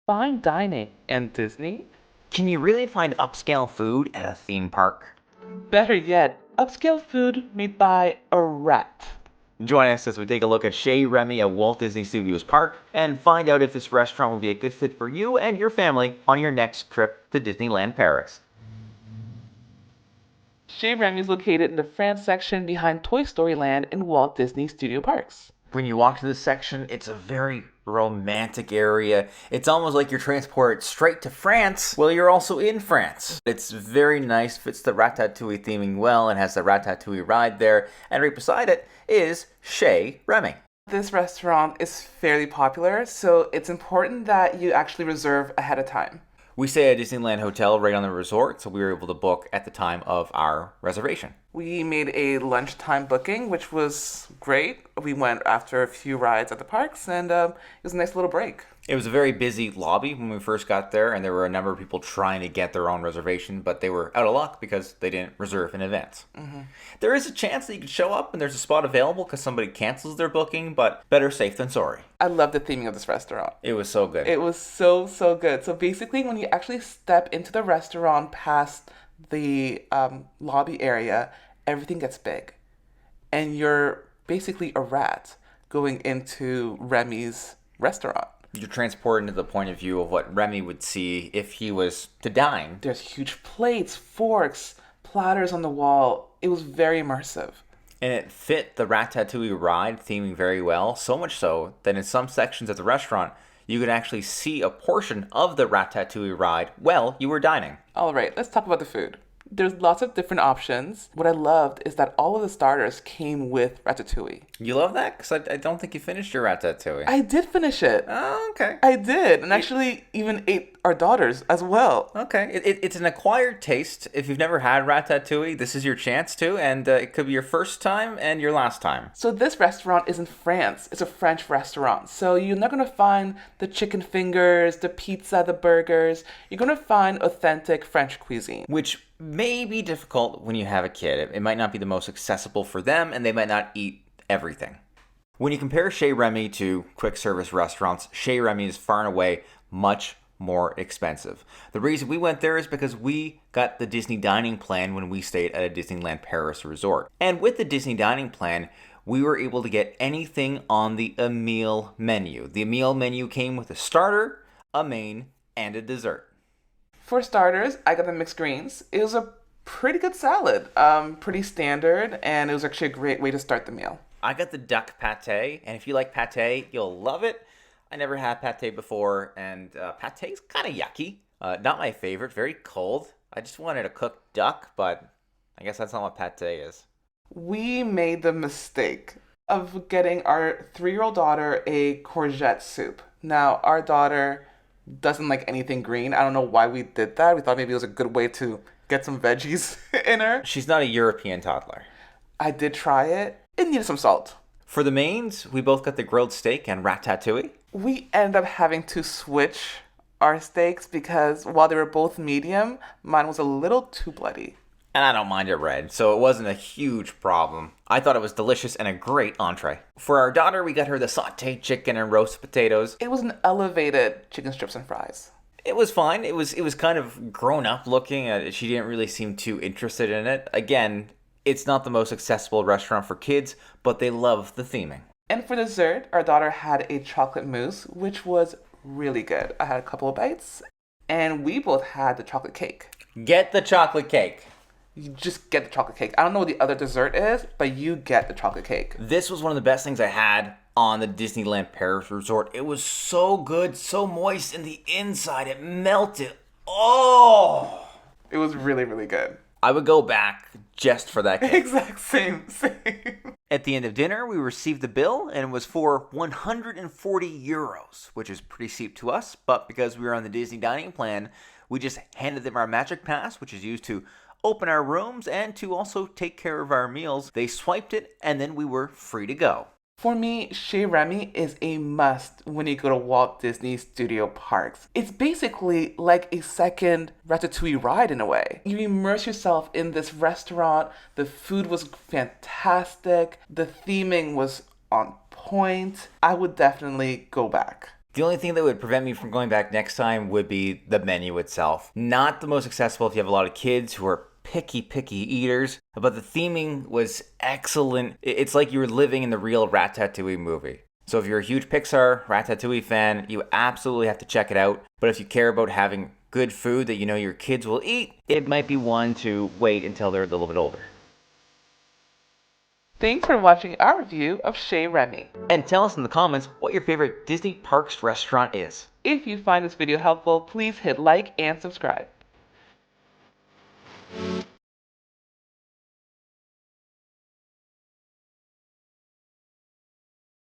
Fine dining and Disney? Can you really find upscale food at a theme park? Better yet, upscale food made by a rat. Join us as we take a look at Chez Remy at Walt Disney Studios Park and find out if this restaurant will be a good fit for you and your family on your next trip to Disneyland Paris. Chez Remy is located in the France section behind Toy Story Land in Walt Disney Studio Parks. When you walk to this section, it's a very romantic area. It's almost like you're transported straight to France. Well, you're also in France. It's very nice, fits the Ratatouille theming well, and has the Ratatouille ride there. And right beside it is Chez Remy. This restaurant is fairly popular, so it's important that you actually reserve ahead of time. We stay at a Disneyland hotel right on the resort, so we were able to book at the time of our reservation. We made a lunchtime booking, which was great. We went after a few rides at the parks, and it was a nice little break. It was a very busy lobby when we first got there, and there were a number of people trying to get their own reservation, but they were out of luck because they didn't reserve in advance. There is a chance that you could show up and there's a spot available because somebody cancels their booking, but better safe than sorry. I love the theming of this restaurant. It was so good. It was so, so good. So basically, when you actually step into the restaurant past the lobby area, everything gets big. And you're basically a rat going into Remy's restaurant. You're transported into the point of view of what Remy would see if he was to dine. There's huge plates, forks, platters on the wall. It was very immersive. And it fit the Ratatouille ride theming very well, so much so that in some sections of the restaurant, you could actually see a portion of the Ratatouille ride while you were dining. All right, let's talk about the food. There's lots of different options. What I loved is that all of the starters came with Ratatouille. You love that? Because I don't think you finished your Ratatouille. I did finish it. Oh, okay. I did, and actually even ate our daughters as well. Okay. It's an acquired taste. If you've never had Ratatouille, this is your chance to, and it could be your first time and your last time. So this restaurant is in France. It's a French restaurant. So you're not going to find the chicken fingers, the pizza, the burgers. You're going to find authentic French cuisine. Which may be difficult when you have a kid. It might not be the most accessible for them, and they might not eat everything. When you compare Chez Remy to quick service restaurants, Chez Remy is far and away much more expensive. The reason we went there is because we got the Disney dining plan when we stayed at a Disneyland Paris resort. And with the Disney dining plan, we were able to get anything on the meal menu. The meal menu came with a starter, a main, and a dessert. For starters, I got the mixed greens. It was a pretty good salad, pretty standard, and it was actually a great way to start the meal. I got the duck pate, and if you like pate, you'll love it. I never had pate before, and pate's kind of yucky. Not my favorite, very cold. I just wanted a cooked duck, but I guess that's not what pate is. We made the mistake of getting our 3-year-old daughter a courgette soup. Now, our daughter doesn't like anything green. I don't know why we did that. We thought maybe it was a good way to get some veggies in her. She's not a European toddler. I did try it. It needed some salt. For the mains, we both got the grilled steak and ratatouille. We ended up having to switch our steaks because while they were both medium, mine was a little too bloody. And I don't mind it red, so it wasn't a huge problem. I thought it was delicious and a great entree. For our daughter, we got her the sauteed chicken and roasted potatoes. It was an elevated chicken strips and fries. It was fine. It was kind of grown up looking. She didn't really seem too interested in it. Again, it's not the most accessible restaurant for kids, but they love the theming. And for dessert, our daughter had a chocolate mousse, which was really good. I had a couple of bites, and we both had the chocolate cake. Get the chocolate cake. You just get the chocolate cake. I don't know what the other dessert is, but you get the chocolate cake. This was one of the best things I had on the Disneyland Paris resort. It was so good, so moist in the inside. It melted. Oh! It was really, really good. I would go back just for that cake. Exact same. At the end of dinner, we received the bill, and it was for 140 euros, which is pretty steep to us, but because we were on the Disney dining plan, we just handed them our Magic Pass, which is used to open our rooms and to also take care of our meals. They swiped it, and then we were free to go. For me, Chez Remy is a must when you go to Walt Disney Studio Parks. It's basically like a second Ratatouille ride in a way. You immerse yourself in this restaurant. The food was fantastic. The theming was on point. I would definitely go back. The only thing that would prevent me from going back next time would be the menu itself. Not the most accessible if you have a lot of kids who are picky eaters, but the theming was excellent. It's like you were living in the real Ratatouille movie. So if you're a huge Pixar Ratatouille fan, you absolutely have to check it out. But if you care about having good food that you know your kids will eat, it might be one to wait until they're a little bit older. Thanks for watching our review of Chez Remy. And tell us in the comments what your favorite Disney Parks restaurant is. If you find this video helpful, please hit like and subscribe.